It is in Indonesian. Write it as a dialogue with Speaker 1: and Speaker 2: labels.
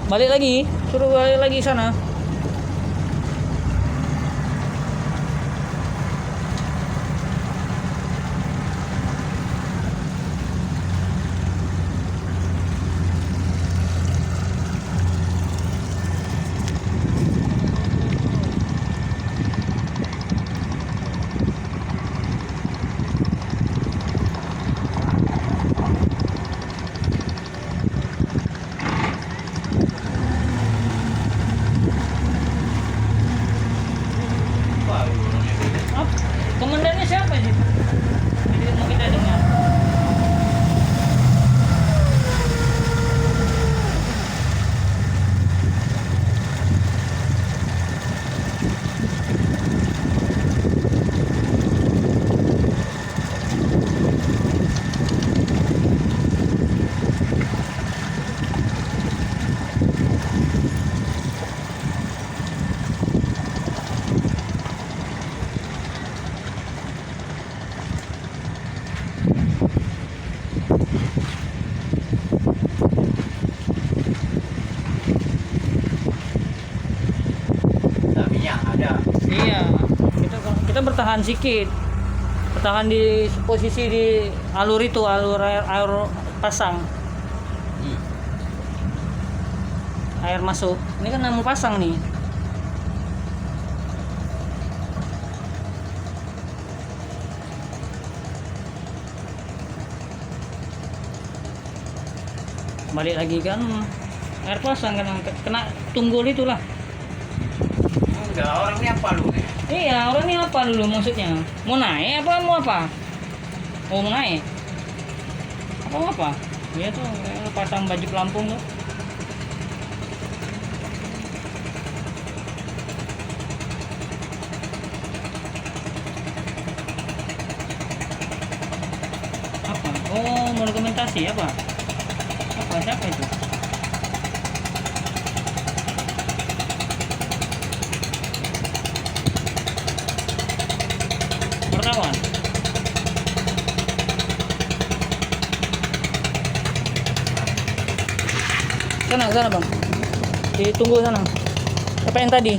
Speaker 1: Balik lagi, suruh balik lagi sana. Komandannya siapa sih? Jadi mau kita dengar. Iya, kita bertahan sedikit, bertahan di posisi di alur itu, alur air pasang, air masuk. Ini kan mau pasang nih. Balik lagi kan air pasang kan kena tunggul itulah.
Speaker 2: Enggak, orang ini apa lu nih?
Speaker 1: Iya, orang ini apa dulu maksudnya? Mau naik apa mau apa? Oh, mau naik. Apa mau apa? Dia tuh pasang baju pelampung tuh. Apa? Oh, mau dokumentasi apa? Apa siapa itu? Wartawan. Sana bang. Ditunggu sana. Apa yang tadi?